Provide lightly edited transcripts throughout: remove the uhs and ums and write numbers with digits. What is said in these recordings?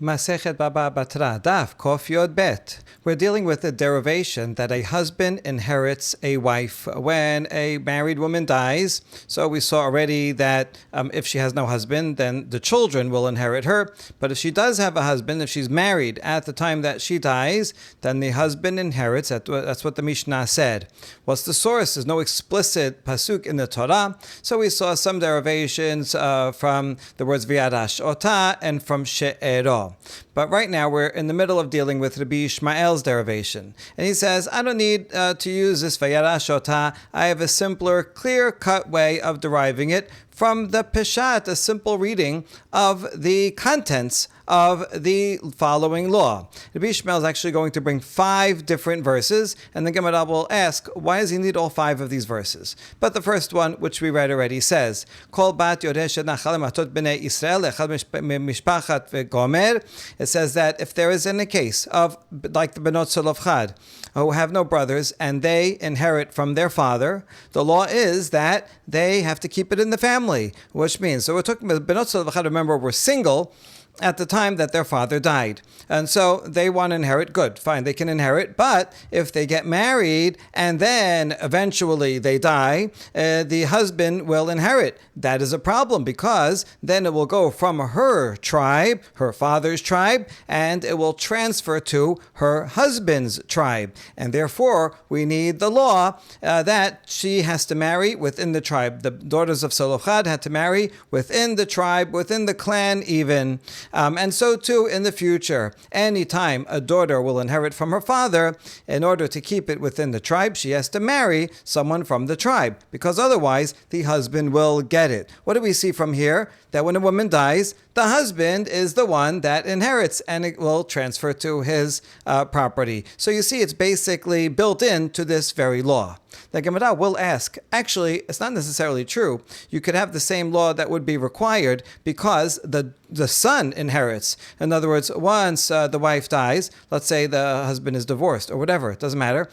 Masechet Baba Batra, Daf, Kof Yod Bet. We're dealing with the derivation that a husband inherits a wife when a married woman dies. So we saw already that if she has no husband, then the children will inherit her. But if she does have a husband, if she's married at the time that she dies, then the husband inherits. That's what the Mishnah said. What's the source? There's no explicit pasuk in the Torah. So we saw some derivations from the words V'yarash Ota and from She'ero. But right now we're in the middle of dealing with Rabbi Ishmael's derivation. And he says, I don't need to use this Vayarash Ota. I have a simpler, clear-cut way of deriving it from the Peshat, a simple reading of the contents of the following law. Rabbi Ishmael is actually going to bring 5 different verses, and the Gemara will ask, why does he need all 5 of these verses? But the first one, which we read already, says, Kol bat yoresh nachal matot bnei Yisrael echad mishpachat vegomer. It says that if there is in a case of, like the Benot Zelofchad, who have no brothers, and they inherit from their father, the law is that they have to keep it in the family, which means, so we're talking about Benot Zelofchad, remember, were single at the time that their father died. And so they want to inherit. Good, fine, they can inherit. But if they get married and then eventually they die, the husband will inherit. That is a problem because then it will go from her tribe, her father's tribe, and it will transfer to her husband's tribe. And therefore, we need the law that she has to marry within the tribe. The daughters of Zelophehad had to marry within the tribe, within the clan even. And so too in the future, anytime a daughter will inherit from her father, in order to keep it within the tribe, she has to marry someone from the tribe, because otherwise the husband will get it. What do we see from here? That when a woman dies, the husband is the one that inherits, and it will transfer to his property. So you see, it's basically built into this very law. The Gemara will ask, actually, it's not necessarily true. You could have the same law that would be required because the son inherits. In other words, once the wife dies, let's say the husband is divorced or whatever, it doesn't matter,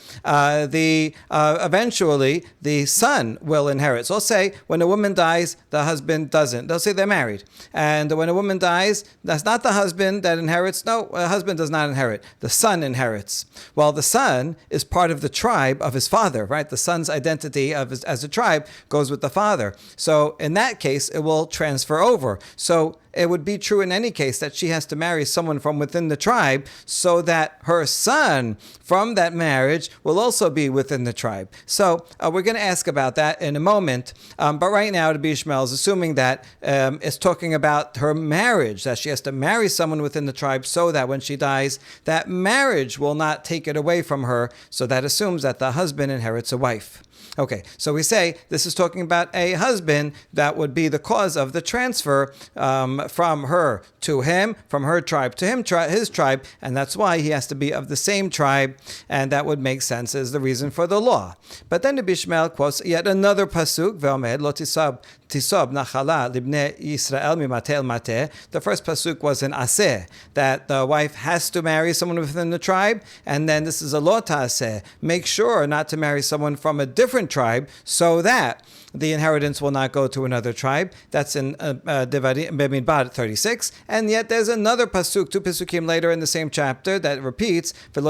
eventually the son will inherit. So let's say when a woman dies, the husband doesn't. They'll say they're married. And when a woman dies, that's not the husband that inherits. No, a husband does not inherit. The son inherits. Well, the son is part of the tribe of his father, right? The son's identity as a tribe goes with the father. So in that case, it will transfer over. So it would be true in any case that she has to marry someone from within the tribe so that her son from that marriage will also be within the tribe. So we're going to ask about that in a moment. But right now, Rabbi Ishmael is assuming that it's talking about her marriage, that she has to marry someone within the tribe so that when she dies, that marriage will not take it away from her. So that assumes that the husband inherits a wife. Okay, so we say this is talking about a husband that would be the cause of the transfer from her to him, from her tribe to him, his tribe, and that's why he has to be of the same tribe, and that would make sense as the reason for the law. But then the Ishmael quotes yet another pasuk, Ve'omed lo tisob nachala libnei Yisrael mimate el mate. The first pasuk was in Aseh, that the wife has to marry someone within the tribe, and then this is a lo ta'aseh. Make sure not to marry someone from a different tribe so that the inheritance will not go to another tribe. That's in Devarim Bemidbar 36. And yet there's another pasuk, 2 pasukim later in the same chapter that repeats, so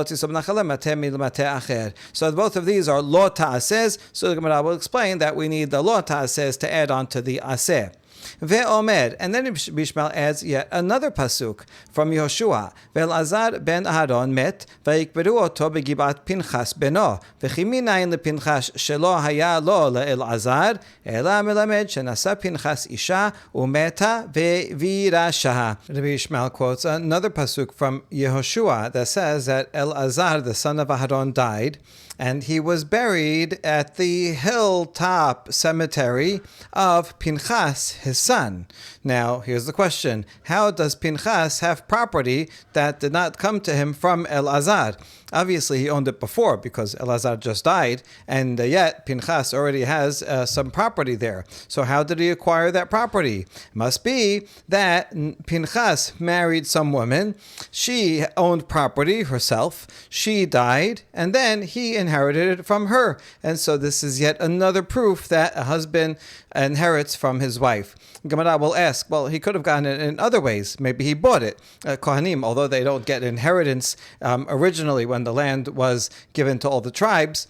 both of these are lo ta'aseh. So the Gemara will explain that we need the lo ta'aseh to add on to the aseh. Ve'omer, and then Ishmael adds yet another pasuk from Yehoshua. Ve'elazar ben Aharon met, ve'ikberu oto begibat Pinchas beno, v'chi minayin lePinchas shelo haya lo le'elazar, ela melamed shenasa Pinchas isha umeta ve'virashaha. Rabbi Ishmael quotes another pasuk from Yehoshua that says that Elazar, the son of Aharon, died, and he was buried at the hilltop cemetery of Pinchas, his son. Now, here's the question. How does Pinchas have property that did not come to him from Elazar? Obviously, he owned it before because Elazar just died, and yet Pinchas already has some property there. So how did he acquire that property? Must be that Pinchas married some woman, she owned property herself, she died, and then he inherited it from her. And so this is yet another proof that a husband inherits from his wife. Gemara will ask, well, he could have gotten it in other ways. Maybe he bought it. Kohanim, although they don't get inheritance originally when the land was given to all the tribes,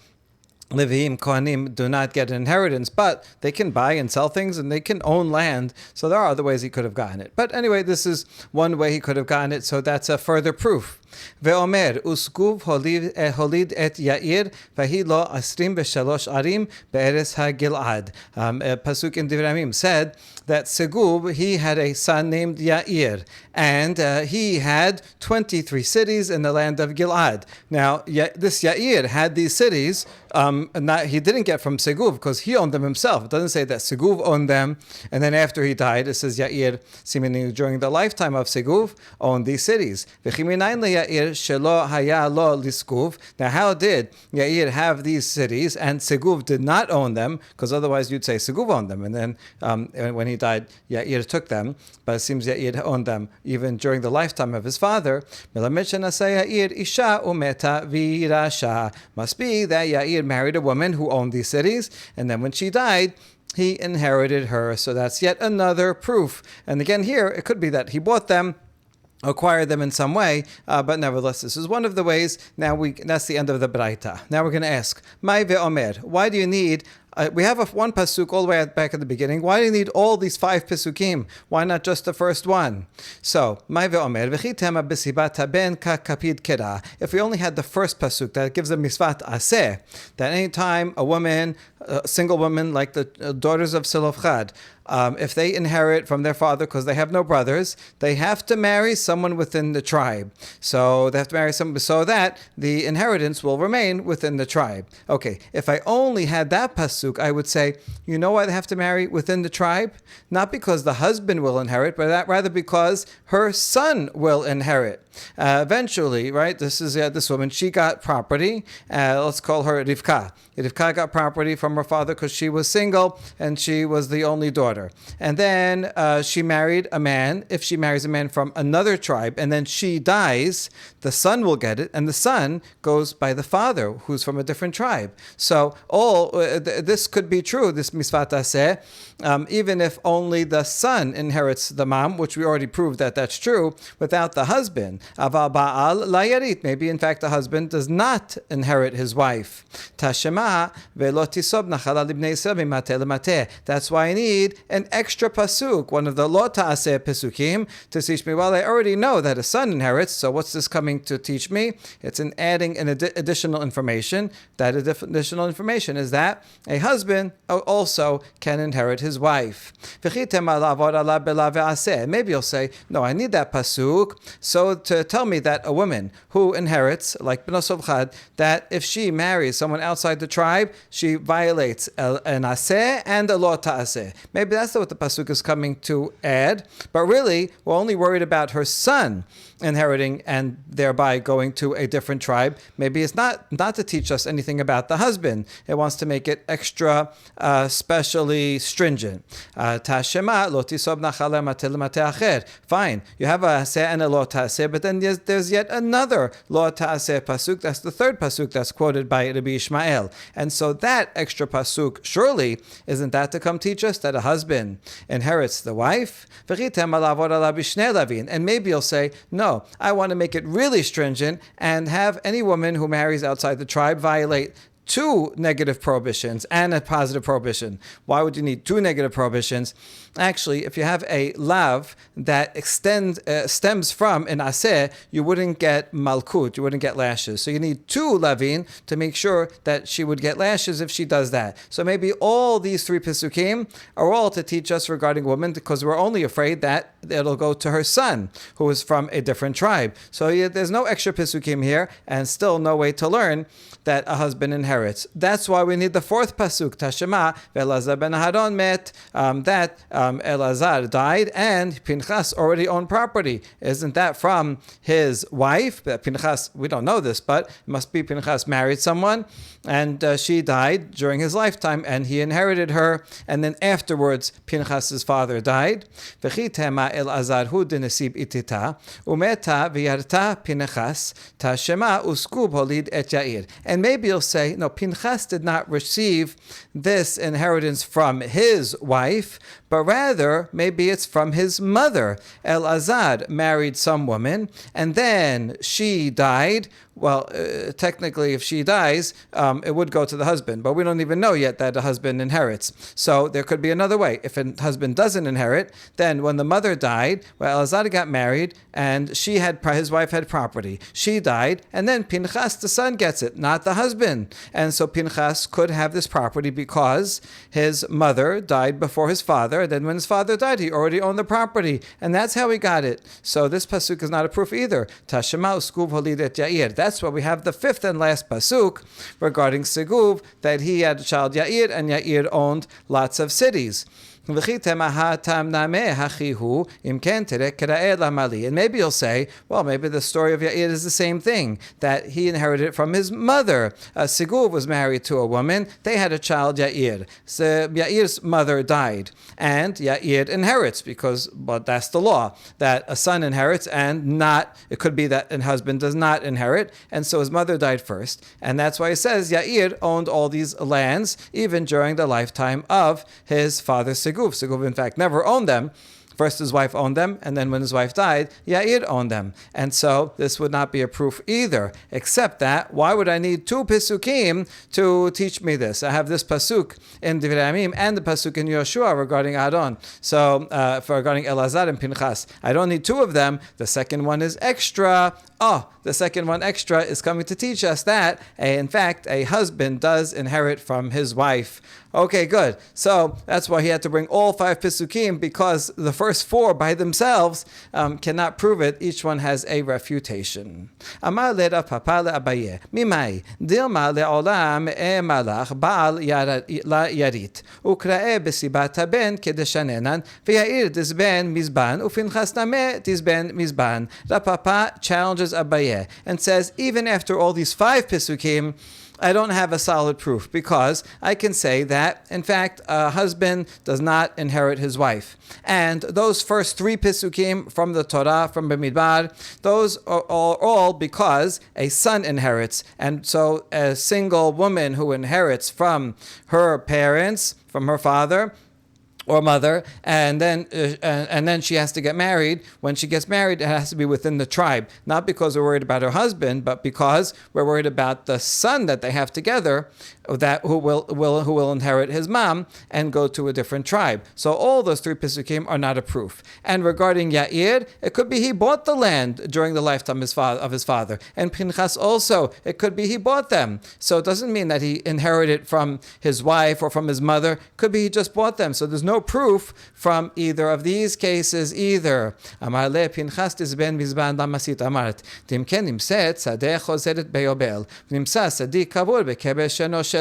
Leviim, Kohanim do not get an inheritance, but they can buy and sell things and they can own land. So there are other ways he could have gotten it. But anyway, this is one way he could have gotten it, so that's a further proof. Ve'omer, Uskuv holid et Yair, vahi lo 23 arim be'eres ha-Gil'ad. Pasuk in Divrei Yamim said that Segub, he had a son named Yair, and he had 23 cities in the land of Gil'ad. Now, this Yair had these cities, he didn't get from Segub because he owned them himself. It doesn't say that Segub owned them, and then after he died, it says Yair, seemingly during the lifetime of Segub, owned these cities. Now, how did Yair have these cities and Segub did not own them? Because otherwise you'd say Segub owned them, and then when he died, Yair took them. But it seems Yair owned them even during the lifetime of his father. Must be that Yair married a woman who owned these cities, and then when she died, he inherited her. So that's yet another proof. And again here, it could be that he bought them, acquire them in some way, but nevertheless, this is one of the ways. Now that's the end of the Braita. Now we're going to ask, Mai ve'omer, why do you need we have one pasuk all the way back at the beginning. Why do you need all these 5 pasukim? Why not just the first one? So, Mai ve'omer, v'chitema b'sibat ben kapid kera. If we only had the first pasuk, that gives a misvat aseh, that any time a woman, a single woman like the daughters of Selofchad, if they inherit from their father because they have no brothers, they have to marry someone within the tribe. So they have to marry someone so that the inheritance will remain within the tribe. Okay, if I only had that pasuk, I would say, you know why they have to marry within the tribe? Not because the husband will inherit, but rather because her son will inherit. Eventually, right, this is this woman, she got property. Let's call her Rivka. Rivka got property from her father because she was single and she was the only daughter. And then she married a man. If she marries a man from another tribe and then she dies, the son will get it, and the son goes by the father, who's from a different tribe. So this could be true, this misvat aseh, even if only the son inherits the mom, which we already proved that that's true, without the husband. Aval ba'al la yarit. Maybe in fact the husband does not inherit his wife. Tashema ve'lo tisob nachala libnei Yisrael mimateh lemateh. That's why I need an extra pasuk, one of the lo ta'aseh pasukim, to teach me. Well, I already know that a son inherits, so what's this coming to teach me? It's in adding an additional information. That additional information is that a husband also can inherit his wife. Maybe you'll say, no, I need that pasuk so to tell me that a woman who inherits, like Bnos Chad, that if she marries someone outside the tribe, she violates an aseh and a lo ta'aseh. Maybe that's what the pasuk is coming to add, but really we're only worried about her son inheriting and thereby going to a different tribe. Maybe it's not to teach us anything about the husband. It wants to make it extra specially stringent. Tashema lo tisob nachala mateh acher. Fine, you have a aseh and a lo ta'aseh, but then there's yet another lo ta'aseh pasuk. That's the third pasuk that's quoted by Rabbi Ishmael. And so that extra pasuk, surely, isn't that to come teach us that a husband inherits the wife? And maybe you'll say, no, I want to make it really stringent and have any woman who marries outside the tribe violate 2 negative prohibitions and a positive prohibition. Why would you need 2 negative prohibitions? Actually, if you have a lav that stems from an aseh, you wouldn't get malkut, you wouldn't get lashes. So you need 2 lavin to make sure that she would get lashes if she does that. So maybe all these 3 pasukim are all to teach us regarding women, because we're only afraid that it'll go to her son, who is from a different tribe. So there's no extra pasukim here, and still no way to learn that a husband inherits. That's why we need the 4th pasuk, Tashema ve'Elazar ben Aharon met, that Elazar died and Pinchas already owned property. Isn't that from his wife? Pinchas, we don't know this, but it must be Pinchas married someone and she died during his lifetime and he inherited her, and then afterwards Pinchas's father died. V'chitema אלעזר הוא דנסיב איתתה, ומתה וירתה פנחס, תשמה וסקוב הוליד et Yair. And maybe you'll say, no, Pinchas did not receive this inheritance from his wife, but rather maybe it's from his mother. Elazar married some woman, and then she died. Well, technically, if she dies, it would go to the husband, but we don't even know yet that the husband inherits. So there could be another way. If a husband doesn't inherit, then when the mother died, well, Elazar got married, and his wife had property. She died, and then Pinchas, the son, gets it, not the husband. And so Pinchas could have this property because his mother died before his father. Then when his father died, he already owned the property, and that's how he got it. So this pasuk is not a proof either. Tashema uskuv holid et Yair. That's why we have the fifth and last pasuk regarding Seguv, that he had a child Yair, and Yair owned lots of cities. And maybe you'll say, well, maybe the story of Yair is the same thing, that he inherited it from his mother. Seguv was married to a woman. They had a child, Yair. So Yair's mother died, and Yair inherits, because that's the law, that a son inherits, and it could be that a husband does not inherit, and so his mother died first. And that's why it says Yair owned all these lands, even during the lifetime of his father Seguv. Seguv, in fact, never owned them. First his wife owned them, and then when his wife died, Yair owned them. And so this would not be a proof either, except that, why would I need two Pesukim to teach me this? I have this Pasuk in Divrei Yamim and the Pasuk in Yoshua regarding Aaron. So, regarding Elazar and Pinchas, I don't need two of them. The second one is extra. The second one extra is coming to teach us that, in fact, a husband does inherit from his wife. Okay, good. So that's why he had to bring all 5 Pesukim, because the first 4 by themselves cannot prove it. Each one has a refutation. Amar le Rav Papa le Abaye, Mimai, Dilma le'olam malach Baal la yarit, Ukra'e besibat haben kedeshanenan, V'yair disben mizban, Ufinchas name disben mizban. Rav Papa challenges Abaye and says, even after all these 5 Pesukim, I don't have a solid proof, because I can say that, in fact, a husband does not inherit his wife. And those first 3 Pesukim from the Torah, from Bamidbar, those are all because a son inherits. And so a single woman who inherits from her parents, from her father or mother, and then she has to get married. When she gets married, it has to be within the tribe, not because we're worried about her husband, but because we're worried about the son that they have together, who will inherit his mom and go to a different tribe. So all those 3 Pesukim are not a proof. And regarding Yair, it could be he bought the land during the lifetime of his father. And Pinchas also, it could be he bought them. So it doesn't mean that he inherited from his wife or from his mother. It could be he just bought them. So there's no proof from either of these cases either. Amar le Pinchas tisben mizban damasit amart. Timken nimset sadeh chozeret beyobel. Nimsa sadik kabur bekebesh sheno.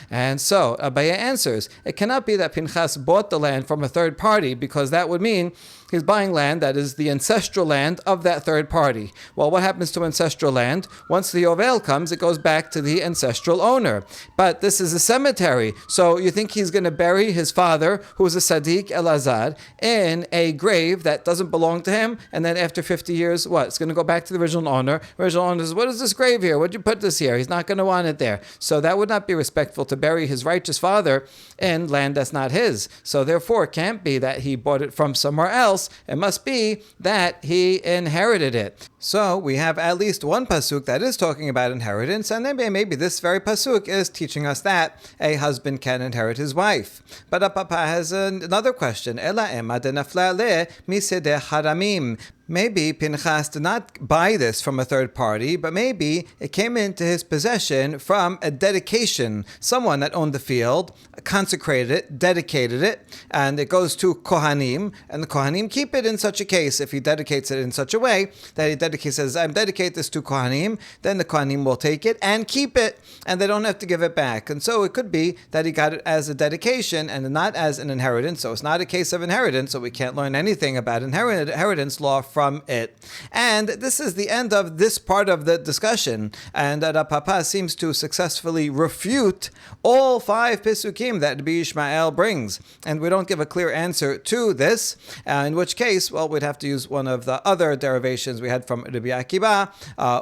And so Abaye answers, it cannot be that Pinchas bought the land from a third party, because that would mean he's buying land that is the ancestral land of that third party. Well, what happens to ancestral land? Once the Yovel comes, it goes back to the ancestral owner. But this is a cemetery, so you think he's going to bury his father, who is a Sadiq Elazar, in a grave that doesn't belong to him, and then after 50 years, what? It's going to go back to the original owner. Original owner says, what is this grave here? What'd you put this here? He's not going to want it there. So that would not be respectful to bury his righteous father in land that's not his. So therefore, it can't be that he bought it from somewhere else. It must be that he inherited it. So we have at least one pasuk that is talking about inheritance, and then maybe this very pasuk is teaching us that a husband can inherit his wife. But Papa has another question. Ela ema de nafla le misedeh haramim. Maybe Pinchas did not buy this from a third party, but maybe it came into his possession from a dedication. Someone that owned the field consecrated it, dedicated it, and it goes to Kohanim, and the Kohanim keep it in such a case. If he dedicates it in such a way that he says, I dedicate this to Kohanim, then the Kohanim will take it and keep it, and they don't have to give it back. And so it could be that he got it as a dedication and not as an inheritance. So it's not a case of inheritance, so we can't learn anything about inheritance law from it. And this is the end of this part of the discussion. And Rav Papa seems to successfully refute all 5 Pesukim that Rabbi Yishmael brings. And we don't give a clear answer to this, in which case, well, we'd have to use one of the other derivations we had from Rabbi Akiva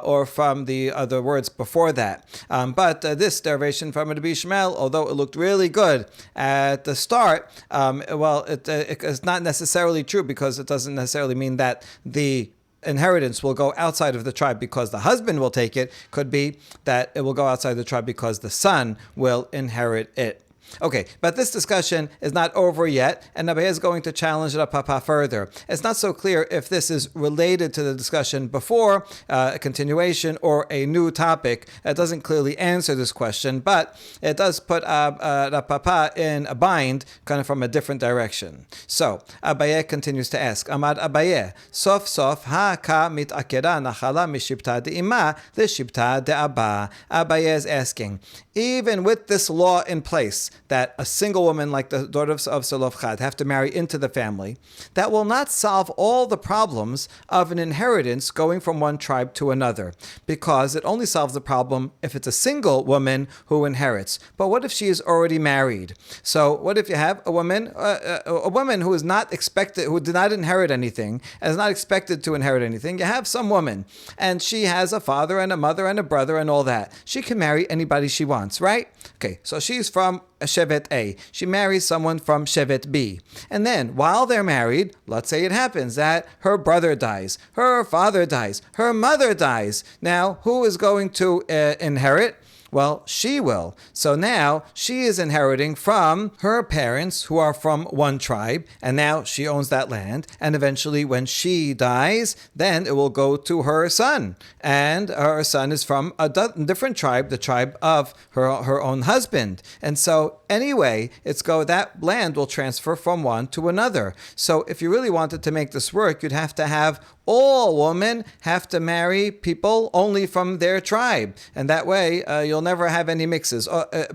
or from the other words before that. But this derivation from Rabbi Yishmael, although it looked really good at the start, it is not necessarily true, because it doesn't necessarily mean that the inheritance will go outside of the tribe because the husband will take it. Could be that it will go outside the tribe because the son will inherit it. Okay, but this discussion is not over yet, and Abaye is going to challenge Rav Papa further. It's not so clear if this is related to the discussion before, a continuation, or a new topic. It doesn't clearly answer this question, but it does put Rav Papa in a bind, kind of from a different direction. So, Abaye continues to ask, Amar Abaye, Sof Sof ha ka mitakera nachala mishipta de'ima leshipta de'aba. Abaye is asking, even with this law in place, that a single woman like the daughters of Selofchad have to marry into the family, that will not solve all the problems of an inheritance going from one tribe to another, because it only solves the problem if it's a single woman who inherits. But what if she is already married? So what if you have a woman who is not expected, who did not inherit anything, and is not expected to inherit anything? You have some woman, and she has a father and a mother and a brother and all that. She can marry anybody she wants, right? Okay, so she's from Shevet A. She marries someone from Shevet B. And then, while they're married, let's say it happens that her brother dies, her father dies, her mother dies. Now, who is going to inherit? Well, she will. So now she is inheriting from her parents who are from one tribe, and now she owns that land. And eventually when she dies, then it will go to her son. And her son is from a different tribe, the tribe of her own husband. And so anyway, that land will transfer from one to another. So if you really wanted to make this work, you'd have to have all women have to marry people only from their tribe. And that way, you'll never have any mixes.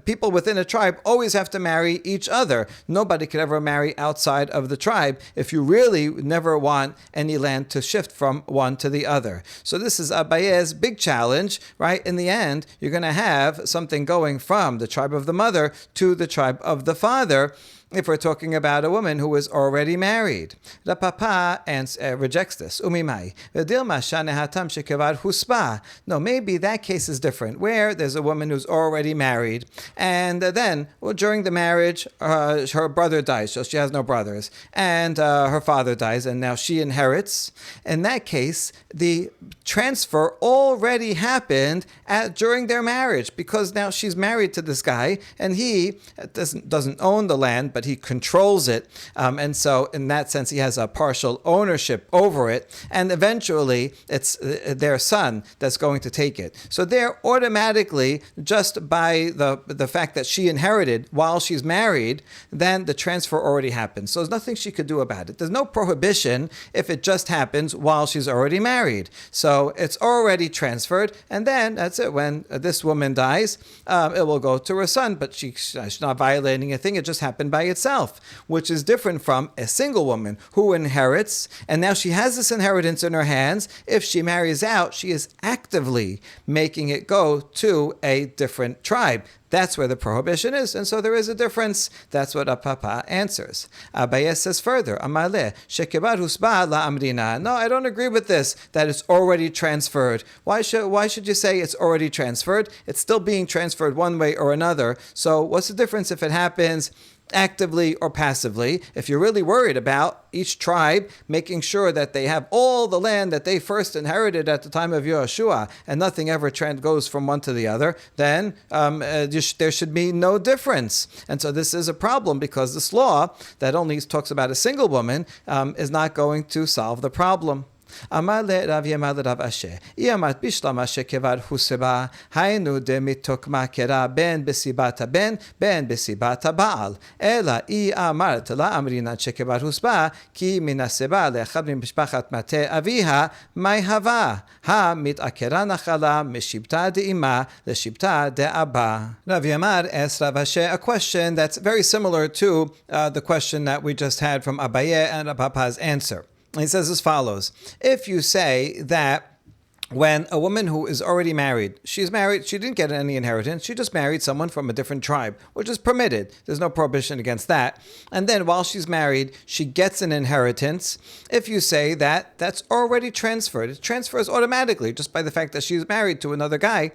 People within a tribe always have to marry each other. Nobody could ever marry outside of the tribe if you really never want any land to shift from one to the other. So this is Abaye's big challenge, right? In the end, you're going to have something going from the tribe of the mother to the tribe of the father, if we're talking about a woman who is already married. Rav Papa rejects this. Umimai. No, maybe that case is different, where there's a woman who's already married, and then, during the marriage, her brother dies, so she has no brothers, and her father dies, and now she inherits. In that case, the transfer already happened during their marriage, because now she's married to this guy, and he doesn't own the land, but he controls it. And so in that sense, he has a partial ownership over it. And eventually, it's their son that's going to take it. So they're automatically, just by the fact that she inherited while she's married, then the transfer already happened. So there's nothing she could do about it. There's no prohibition if it just happens while she's already married. So it's already transferred. And then that's it. When this woman dies, it will go to her son. But she's not violating a thing. It just happened by itself, which is different from a single woman who inherits, and now she has this inheritance in her hands. If she marries out, she is actively making it go to a different tribe. That's where the prohibition is, and so there is a difference. That's what Papa answers. Abaye says further, Amale, shekebar husba la amrina. No, I don't agree with this, that it's already transferred. Why should you say it's already transferred? It's still being transferred one way or another. So what's the difference if it happens actively or passively? If you're really worried about each tribe making sure that they have all the land that they first inherited at the time of Yehoshua, and nothing ever goes from one to the other, then there should be no difference. And so this is a problem, because this law that only talks about a single woman is not going to solve the problem. אמר לרב ימר לרב אשה, היא אמרת בשלמה שכבר הוסבה, היינו דמתוקמה קרה בין בסיבת הבן, בין בסיבת הבעל. אלא היא אמרת לה אמרינן שכבר הוסבה, כי מן הסיבה לאחד ממשפחת מטה אביה, מה הווה? המתעקרה נחלה משבטה דאמה לשבטה דאבא. Rav Yamar asked Rav Ashe a question that's very similar to the question that we just had from Abaye and Rav Papa's answer. He says as follows: if you say that when a woman who is already married, she's married, she didn't get any inheritance, she just married someone from a different tribe, which is permitted. There's no prohibition against that. And then while she's married, she gets an inheritance. If you say that that's already transferred, it transfers automatically just by the fact that she's married to another guy,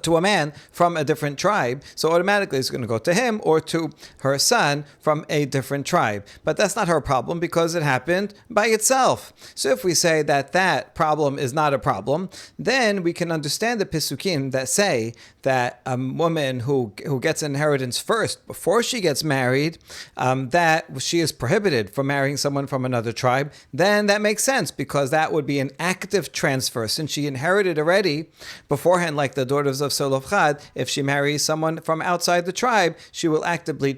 to a man from a different tribe, so automatically it's going to go to him or to her son from a different tribe. But that's not her problem because it happened by itself. So if we say that that problem is not a problem, then we can understand the Pisukim that say that a woman who gets inheritance first before she gets married, that she is prohibited from marrying someone from another tribe. Then that makes sense because that would be an active transfer since she inherited already beforehand, like the daughters of Selofchad. If she marries someone from outside the tribe, she will actively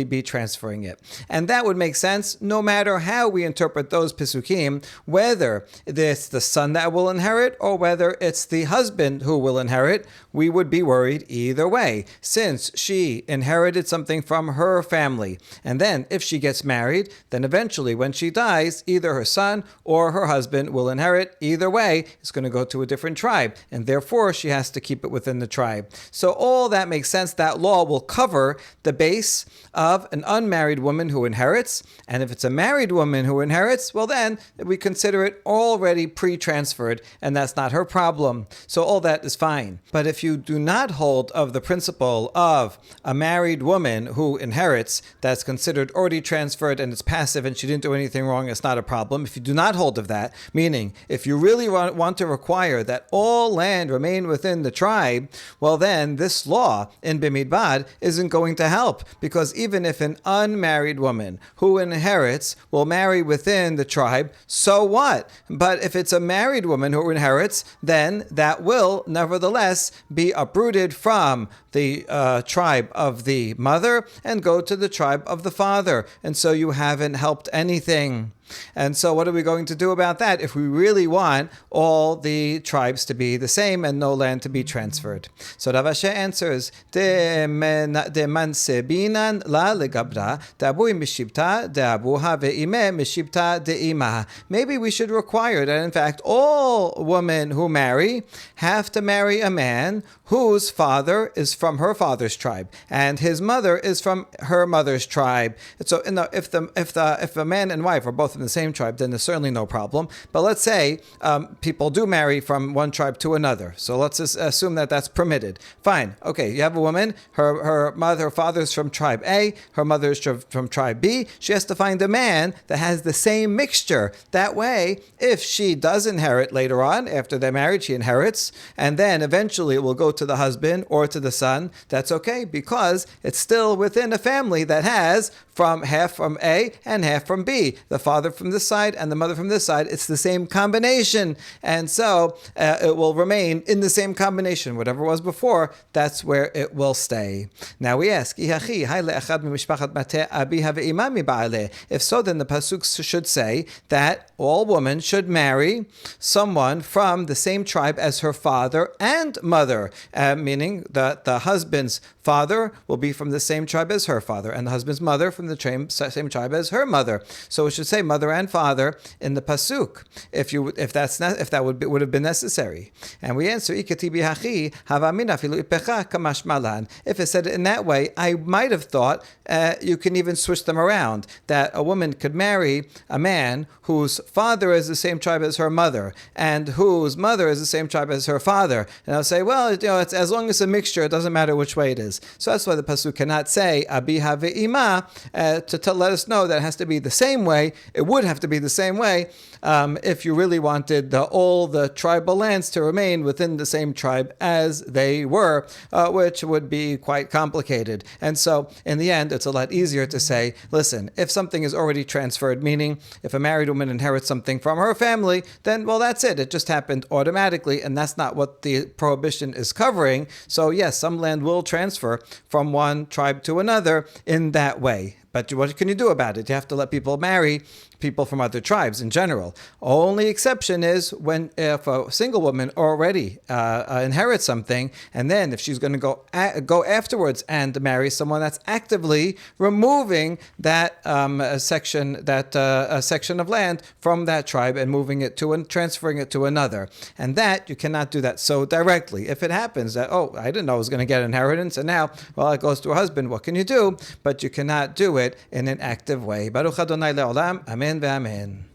be transferring it. And that would make sense no matter how we interpret those Pisukim, whether it's the son that will inherit or whether it's the husband who will inherit. We would be worried either way, since she inherited something from her family. And then if she gets married, then eventually when she dies, either her son or her husband will inherit. Either way, it's going to go to a different tribe, and therefore she has to keep it within the tribe. So all that makes sense. That law will cover the base of an unmarried woman who inherits. And if it's a married woman who inherits, well then we consider it already pre-transferred, and that's not her problem. So all that is fine. But if you do not hold of the principle of a married woman who inherits, that's considered already transferred and it's passive and she didn't do anything wrong, it's not a problem. If you do not hold of that, meaning if you really want to require that all land remain within the tribe, well then this law in Bimidbad isn't going to help, because even if an unmarried woman who inherits will marry within the tribe, so what? But if it's a married woman who inherits, then that will nevertheless be uprooted from the tribe of the mother and go to the tribe of the father. And so you haven't helped anything. And so what are we going to do about that if we really want all the tribes to be the same and no land to be transferred? So Rav Asher answers, De mansebinan la legabra, dabui mishipta, deabuha ve'ime mishipta de'ima. Maybe we should require that, in fact, all women who marry have to marry a man whose father is from her father's tribe and his mother is from her mother's tribe. So if the man and wife are both in the same tribe, then there's certainly no problem. But let's say people do marry from one tribe to another. So let's just assume that that's permitted. Fine. Okay, you have a woman, her father's from tribe A, her mother's from tribe B. She has to find a man that has the same mixture. That way, if she does inherit later on, after they're married, she inherits, and then eventually it will go to the husband or to the son. That's okay, because it's still within a family that has half from A and half from B. The father from this side and the mother from this side, it's the same combination. And so it will remain in the same combination. Whatever was before, that's where it will stay. Now we ask, if so, then the pasuk should say that all women should marry someone from the same tribe as her father and mother, meaning that the husband's father will be from the same tribe as her father, and the husband's mother from the same tribe as her mother. So it should say mother and father in the pasuk, if that would have been necessary. And we answer, if it said it in that way, I might have thought you can even switch them around, that a woman could marry a man whose father is the same tribe as her mother and whose mother is the same tribe as her father. And I'll say, well, it's as long as it's a mixture, it doesn't matter which way it is. So that's why the pasuk cannot say abiha ve'ima to let us know that it has to be the same way. It would have to be the same way if you really wanted all the tribal lands to remain within the same tribe as they were, which would be quite complicated. And so in the end, it's a lot easier to say, listen, if something is already transferred, meaning if a married woman inherits something from her family, then, well, that's it. It just happened automatically, and that's not what the prohibition is covering. So yes, some land will transfer from one tribe to another in that way. But what can you do about it? You have to let people marry people from other tribes in general. Only exception is when if a single woman already inherits something, and then if she's going to go afterwards and marry someone that's actively removing that section of land from that tribe and moving it to and transferring it to another, and that you cannot do that so directly. If it happens that I didn't know I was going to get inheritance, and now it goes to a husband, what can you do? But you cannot do it in an active way. Baruch Adonai le'olam. Amen ve'amen.